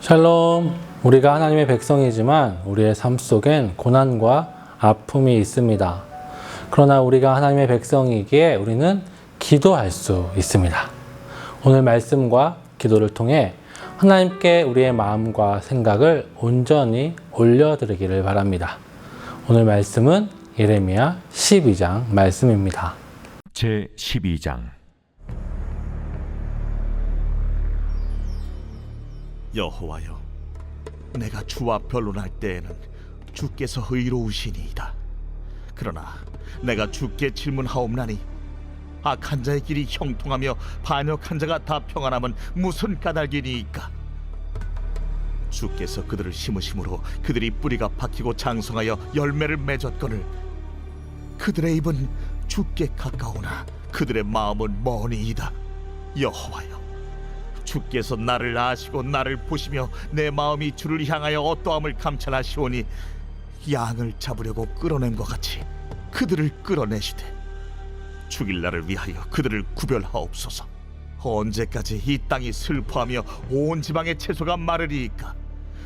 샬롬, 우리가 하나님의 백성이지만 우리의 삶 속엔 고난과 아픔이 있습니다. 그러나 우리가 하나님의 백성이기에 우리는 기도할 수 있습니다. 오늘 말씀과 기도를 통해 하나님께 우리의 마음과 생각을 온전히 올려드리기를 바랍니다. 오늘 말씀은 예레미야 12장 말씀입니다. 제 12장. 여호와여, 내가 주와 변론할 때에는 주께서 의로우시니이다. 그러나 내가 주께 질문하옵나니 악한 자의 길이 형통하며 반역한 자가 다 평안함은 무슨 까닭이니이까? 주께서 그들을 심으심으로 그들이 뿌리가 박히고 장성하여 열매를 맺었거늘 그들의 입은 주께 가까우나 그들의 마음은 머니이다. 여호와여, 주께서 나를 아시고 나를 보시며 내 마음이 주를 향하여 어떠함을 감찰하시오니 양을 잡으려고 끌어낸 것 같이 그들을 끌어내시되 죽일 날을 위하여 그들을 구별하옵소서. 언제까지 이 땅이 슬퍼하며 온 지방의 채소가 마르리이까?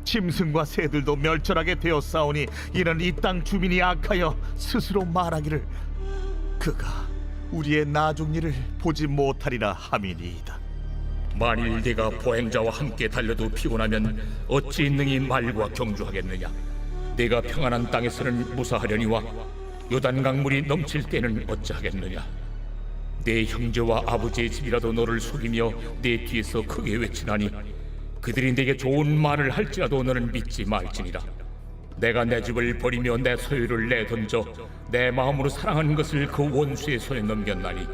짐승과 새들도 멸절하게 되었사오니 이는 이 땅 주민이 악하여 스스로 말하기를 그가 우리의 나중 일을 보지 못하리라 함이니이다. 만일 네가 보행자와 함께 달려도 피곤하면 어찌 능히 말과 경주하겠느냐? 네가 평안한 땅에서는 무사하려니와 요단강 물이 넘칠 때는 어찌하겠느냐? 네 형제와 아버지의 집이라도 너를 속이며 네 뒤에서 크게 외치나니 그들이 네게 좋은 말을 할지라도 너는 믿지 말지니라. 내가 내 집을 버리며 내 소유를 내던져 내 마음으로 사랑하는 것을 그 원수의 손에 넘겼나니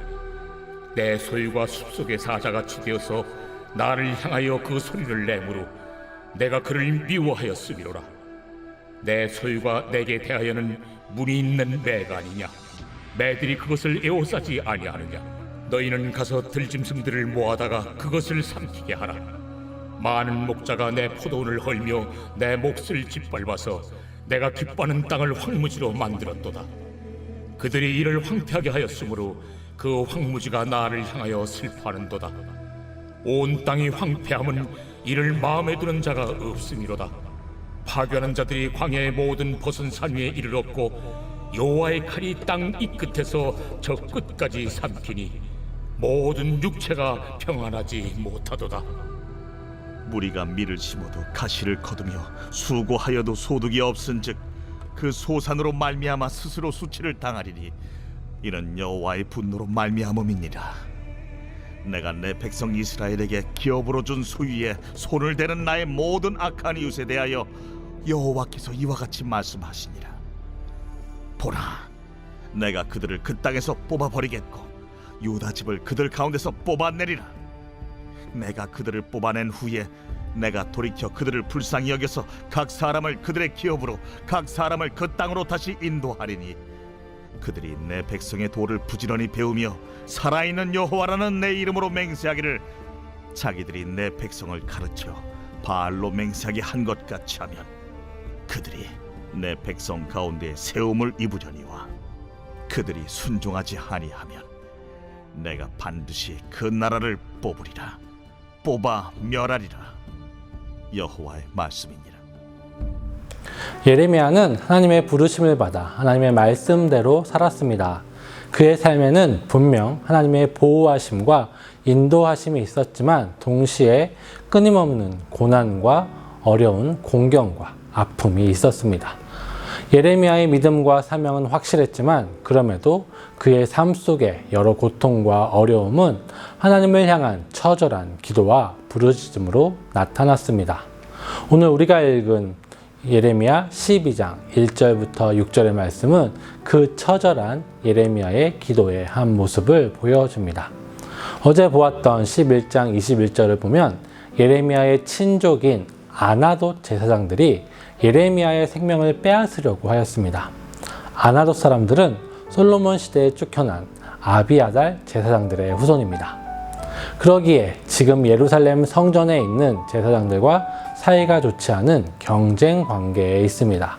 내 소유가 숲속의 사자같이 되어서 나를 향하여 그 소리를 내므로 내가 그를 미워하였음이로라. 내 소유가 내게 대하여는 문이 있는 매가 아니냐? 매들이 그것을 에워싸지 아니하느냐? 너희는 가서 들짐승들을 모아다가 그것을 삼키게 하라. 많은 목자가 내 포도원을 헐며 내 몫을 짓밟아서 내가 기뻐하는 땅을 황무지로 만들었도다. 그들이 이를 황폐하게 하였으므로 그 황무지가 나를 향하여 슬퍼하는도다. 온 땅이 황폐함은 이를 마음에 두는 자가 없음이로다. 파괴하는 자들이 광야의 모든 벗은 산 위에 이를 얻고 여호와의 칼이 땅 이 끝에서 저 끝까지 삼키니 모든 육체가 평안하지 못하도다. 무리가 밀을 심어도 가시를 거두며 수고하여도 소득이 없은즉 그 소산으로 말미암아 스스로 수치를 당하리니 이는 여호와의 분노로 말미암음이니라. 내가 내 백성 이스라엘에게 기업으로 준 소유에 손을 대는 나의 모든 악한 이웃에 대하여 여호와께서 이와 같이 말씀하시니라. 보라, 내가 그들을 그 땅에서 뽑아버리겠고 유다 집을 그들 가운데서 뽑아내리라. 내가 그들을 뽑아낸 후에 내가 돌이켜 그들을 불쌍히 여겨서 각 사람을 그들의 기업으로 각 사람을 그 땅으로 다시 인도하리니 그들이 내 백성의 도를 부지런히 배우며 살아있는 여호와라는 내 이름으로 맹세하기를 자기들이 내 백성을 가르쳐 바알로 맹세하게 한 것 같이 하면 그들이 내 백성 가운데 세움을 입으려니와 그들이 순종하지 아니하면 내가 반드시 그 나라를 뽑으리라. 뽑아 멸하리라. 여호와의 말씀이니라. 예레미야는 하나님의 부르심을 받아 하나님의 말씀대로 살았습니다. 그의 삶에는 분명 하나님의 보호하심과 인도하심이 있었지만 동시에 끊임없는 고난과 어려운 공경과 아픔이 있었습니다. 예레미야의 믿음과 사명은 확실했지만 그럼에도 그의 삶 속에 여러 고통과 어려움은 하나님을 향한 처절한 기도와 부르짖음으로 나타났습니다. 오늘 우리가 읽은 예레미야 12장 1절부터 6절의 말씀은 그 처절한 예레미야의 기도의 한 모습을 보여줍니다. 어제 보았던 11장 21절을 보면 예레미야의 친족인 아나돗 제사장들이 예레미야의 생명을 빼앗으려고 하였습니다. 아나돗 사람들은 솔로몬 시대에 쫓겨난 아비아달 제사장들의 후손입니다. 그러기에 지금 예루살렘 성전에 있는 제사장들과 사이가 좋지 않은 경쟁 관계에 있습니다.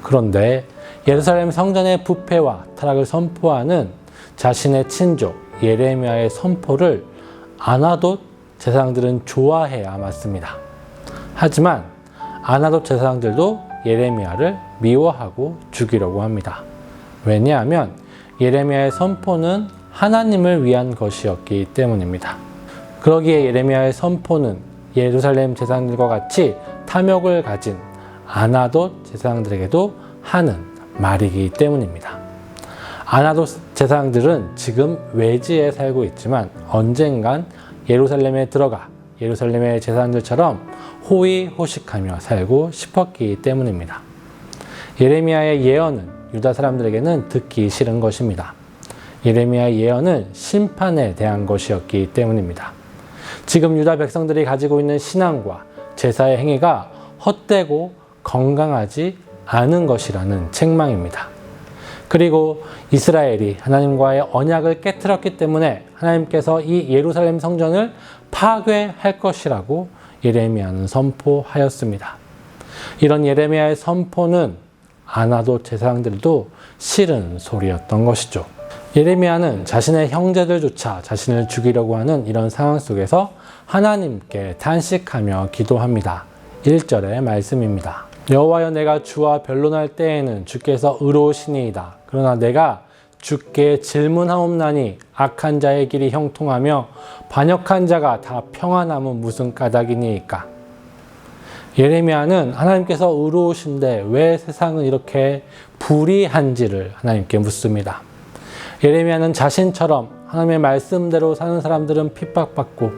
그런데 예루살렘 성전의 부패와 타락을 선포하는 자신의 친족 예레미야의 선포를 아나돗 제사장들은 좋아해야 맞습니다. 하지만 아나돗 제사장들도 예레미야를 미워하고 죽이려고 합니다. 왜냐하면 예레미야의 선포는 하나님을 위한 것이었기 때문입니다. 그러기에 예레미야의 선포는 예루살렘 제사장들과 같이 탐욕을 가진 아나돗 제사장들에게도 하는 말이기 때문입니다. 아나돗 제사장들은 지금 외지에 살고 있지만 언젠간 예루살렘에 들어가 예루살렘의 제사장들처럼 호의호식하며 살고 싶었기 때문입니다. 예레미야의 예언은 유다 사람들에게는 듣기 싫은 것입니다. 예레미야의 예언은 심판에 대한 것이었기 때문입니다. 지금 유다 백성들이 가지고 있는 신앙과 제사의 행위가 헛되고 건강하지 않은 것이라는 책망입니다. 그리고 이스라엘이 하나님과의 언약을 깨트렸기 때문에 하나님께서 이 예루살렘 성전을 파괴할 것이라고 예레미야는 선포하였습니다. 이런 예레미야의 선포는 아나돗 제사장들도 싫은 소리였던 것이죠. 예레미야는 자신의 형제들조차 자신을 죽이려고 하는 이런 상황 속에서 하나님께 탄식하며 기도합니다. 1절의 말씀입니다. 여호와여, 내가 주와 변론할 때에는 주께서 의로우시니이다. 그러나 내가 주께 질문하옵나니 악한 자의 길이 형통하며 반역한 자가 다 평안함은 무슨 까닭이니이까. 예레미야는 하나님께서 의로우신데 왜 세상은 이렇게 불의한지를 하나님께 묻습니다. 예레미야는 자신처럼 하나님의 말씀대로 사는 사람들은 핍박받고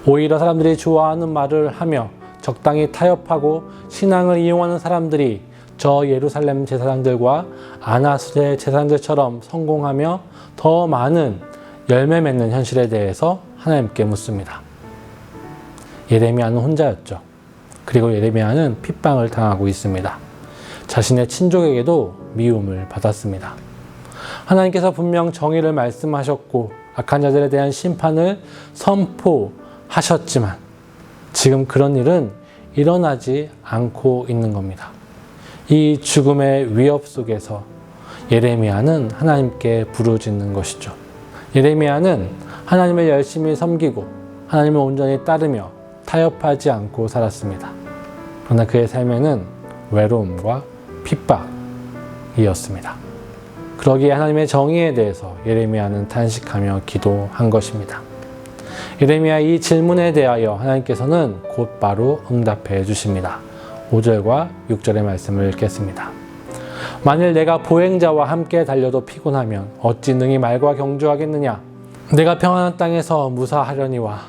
오히려 사람들이 좋아하는 말을 하며 적당히 타협하고 신앙을 이용하는 사람들이 저 예루살렘 제사장들과 아나스의 제사장들처럼 성공하며 더 많은 열매 맺는 현실에 대해서 하나님께 묻습니다. 예레미야는 혼자였죠. 그리고 예레미야는 핍박을 당하고 있습니다. 자신의 친족에게도 미움을 받았습니다. 하나님께서 분명 정의를 말씀하셨고 악한 자들에 대한 심판을 선포하셨지만 지금 그런 일은 일어나지 않고 있는 겁니다. 이 죽음의 위협 속에서 예레미야는 하나님께 부르짖는 것이죠. 예레미야는 하나님을 열심히 섬기고 하나님을 온전히 따르며 타협하지 않고 살았습니다. 그러나 그의 삶에는 외로움과 핍박이었습니다. 그러기에 하나님의 정의에 대해서 예레미야는 탄식하며 기도한 것입니다. 예레미야 이 질문에 대하여 하나님께서는 곧바로 응답해 주십니다. 5절과 6절의 말씀을 읽겠습니다. 만일 내가 보행자와 함께 달려도 피곤하면 어찌 능히 말과 경주하겠느냐? 내가 평안한 땅에서 무사하려니와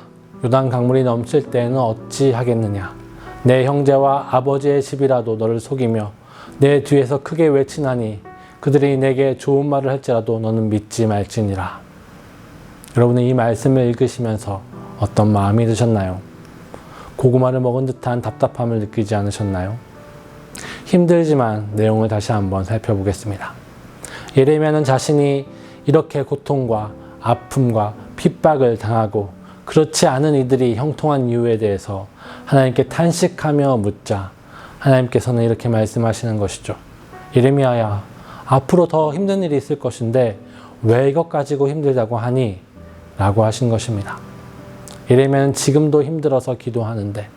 요단 강물이 넘칠 때에는 어찌 하겠느냐? 내 형제와 아버지의 집이라도 너를 속이며 내 뒤에서 크게 외치나니 그들이 내게 좋은 말을 할지라도 너는 믿지 말지니라. 여러분은 이 말씀을 읽으시면서 어떤 마음이 드셨나요? 고구마를 먹은 듯한 답답함을 느끼지 않으셨나요? 힘들지만 내용을 다시 한번 살펴보겠습니다. 예레미야는 자신이 이렇게 고통과 아픔과 핍박을 당하고 그렇지 않은 이들이 형통한 이유에 대해서 하나님께 탄식하며 묻자 하나님께서는 이렇게 말씀하시는 것이죠. 예레미야야, 앞으로 더 힘든 일이 있을 것인데 왜 이것 가지고 힘들다고 하니? 라고 하신 것입니다. 예레미야는 지금도 힘들어서 기도하는데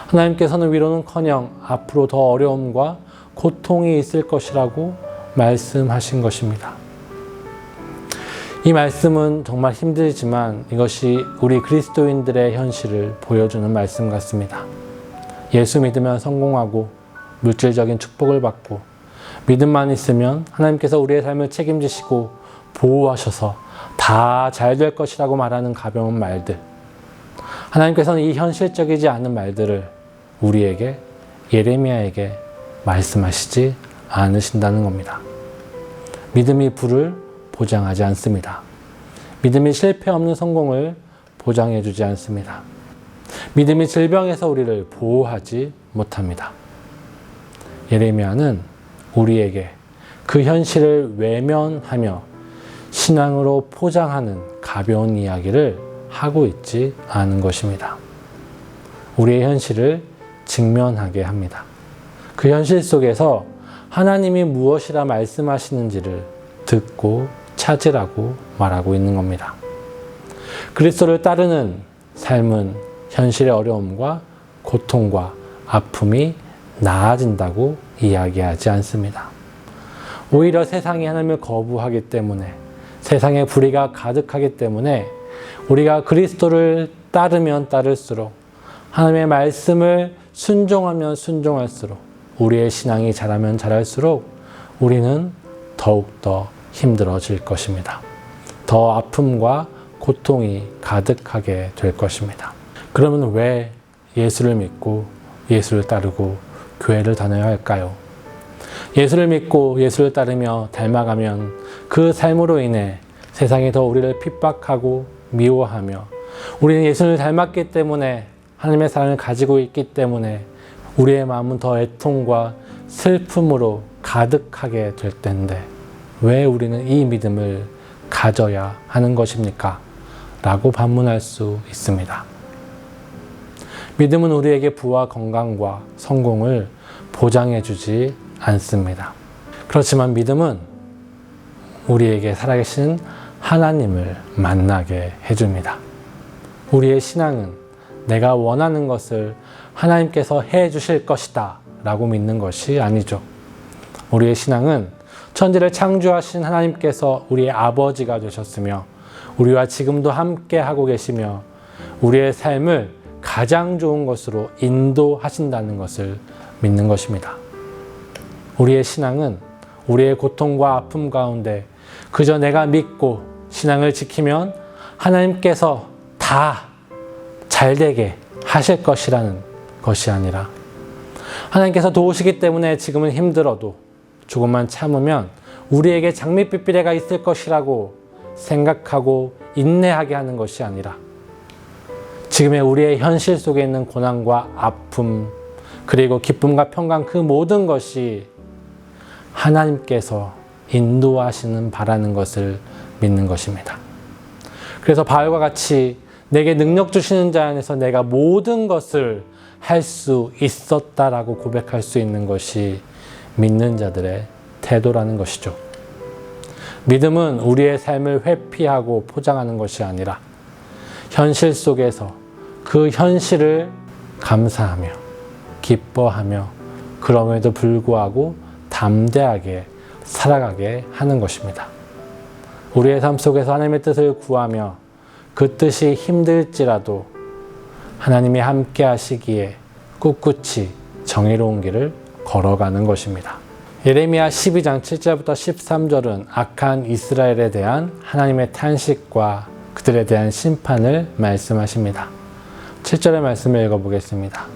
하나님께서는 위로는커녕 앞으로 더 어려움과 고통이 있을 것이라고 말씀하신 것입니다. 이 말씀은 정말 힘들지만 이것이 우리 그리스도인들의 현실을 보여주는 말씀 같습니다. 예수 믿으면 성공하고 물질적인 축복을 받고 믿음만 있으면 하나님께서 우리의 삶을 책임지시고 보호하셔서 다 잘 될 것이라고 말하는 가벼운 말들. 하나님께서는 이 현실적이지 않은 말들을 우리에게, 예레미야에게 말씀하시지 않으신다는 겁니다. 믿음이 부를 보장하지 않습니다. 믿음이 실패 없는 성공을 보장해 주지 않습니다. 믿음이 질병에서 우리를 보호하지 못합니다. 예레미야는 우리에게 그 현실을 외면하며 신앙으로 포장하는 가벼운 이야기를 하고 있지 않은 것입니다. 우리의 현실을 직면하게 합니다. 그 현실 속에서 하나님이 무엇이라 말씀하시는지를 듣고 찾으라고 말하고 있는 겁니다. 그리스도를 따르는 삶은 현실의 어려움과 고통과 아픔이 나아진다고 이야기하지 않습니다. 오히려 세상이 하나님을 거부하기 때문에, 세상에 불의가 가득하기 때문에 우리가 그리스도를 따르면 따를수록, 하나님의 말씀을 순종하면 순종할수록, 우리의 신앙이 자라면 자랄수록 우리는 더욱더 힘들어질 것입니다. 더 아픔과 고통이 가득하게 될 것입니다. 그러면 왜 예수를 믿고 예수를 따르고 교회를 다녀야 할까요? 예수를 믿고 예수를 따르며 닮아가면 그 삶으로 인해 세상이 더 우리를 핍박하고 미워하며, 우리는 예수를 닮았기 때문에, 하나님의 사랑을 가지고 있기 때문에 우리의 마음은 더 애통과 슬픔으로 가득하게 될 텐데 왜 우리는 이 믿음을 가져야 하는 것입니까? 라고 반문할 수 있습니다. 믿음은 우리에게 부와 건강과 성공을 보장해 주지 않습니다. 그렇지만 믿음은 우리에게 살아계신 하나님을 만나게 해줍니다. 우리의 신앙은 내가 원하는 것을 하나님께서 해 주실 것이다 라고 믿는 것이 아니죠. 우리의 신앙은 천지를 창조하신 하나님께서 우리의 아버지가 되셨으며 우리와 지금도 함께 하고 계시며 우리의 삶을 가장 좋은 것으로 인도하신다는 것을 믿는 것입니다. 우리의 신앙은 우리의 고통과 아픔 가운데 그저 내가 믿고 신앙을 지키면 하나님께서 다 잘되게 하실 것이라는 것이 아니라, 하나님께서 도우시기 때문에 지금은 힘들어도 조금만 참으면 우리에게 장밋빛 비례가 있을 것이라고 생각하고 인내하게 하는 것이 아니라, 지금의 우리의 현실 속에 있는 고난과 아픔, 그리고 기쁨과 평강, 그 모든 것이 하나님께서 인도하시는 바라는 것을 믿는 것입니다. 그래서 바울과 같이 내게 능력 주시는 자 안에서 내가 모든 것을 할 수 있었다라고 고백할 수 있는 것이 믿는 자들의 태도라는 것이죠. 믿음은 우리의 삶을 회피하고 포장하는 것이 아니라 현실 속에서 그 현실을 감사하며 기뻐하며 그럼에도 불구하고 담대하게 살아가게 하는 것입니다. 우리의 삶 속에서 하나님의 뜻을 구하며 그 뜻이 힘들지라도 하나님이 함께 하시기에 꿋꿋이 정의로운 길을 걸어가는 것입니다. 예레미야 12장 7절부터 13절은 악한 이스라엘에 대한 하나님의 탄식과 그들에 대한 심판을 말씀하십니다. 7절의 말씀을 읽어보겠습니다.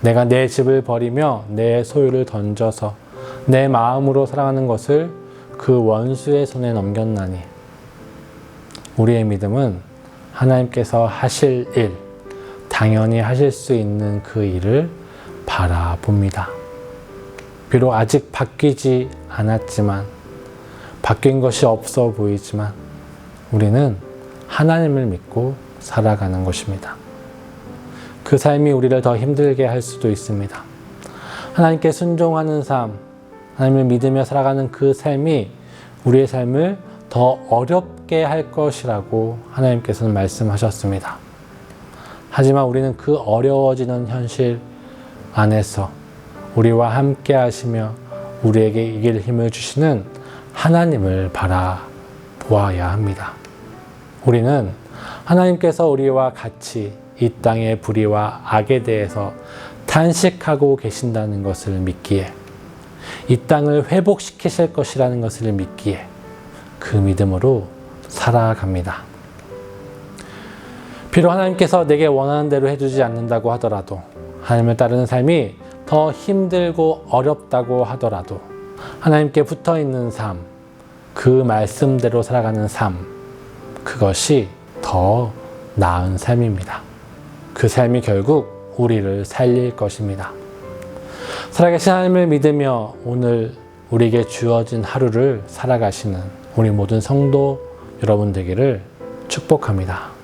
내가 내 집을 버리며 내 소유를 던져서 내 마음으로 사랑하는 것을 그 원수의 손에 넘겼나니. 우리의 믿음은 하나님께서 하실 일, 당연히 하실 수 있는 그 일을 바라봅니다. 비록 아직 바뀌지 않았지만, 바뀐 것이 없어 보이지만 우리는 하나님을 믿고 살아가는 것입니다. 그 삶이 우리를 더 힘들게 할 수도 있습니다. 하나님께 순종하는 삶, 하나님을 믿으며 살아가는 그 삶이 우리의 삶을 더 어렵게 할 것이라고 하나님께서는 말씀하셨습니다. 하지만 우리는 그 어려워지는 현실 안에서 우리와 함께 하시며 우리에게 이길 힘을 주시는 하나님을 바라보아야 합니다. 우리는 하나님께서 우리와 같이 이 땅의 불의와 악에 대해서 탄식하고 계신다는 것을 믿기에, 이 땅을 회복시키실 것이라는 것을 믿기에 그 믿음으로 살아갑니다. 비록 하나님께서 내게 원하는 대로 해주지 않는다고 하더라도, 하나님을 따르는 삶이 더 힘들고 어렵다고 하더라도 하나님께 붙어있는 삶, 그 말씀대로 살아가는 삶, 그것이 더 나은 삶입니다. 그 삶이 결국 우리를 살릴 것입니다. 살아계신 하나님을 믿으며 오늘 우리에게 주어진 하루를 살아가시는 우리 모든 성도 여러분 되기를 축복합니다.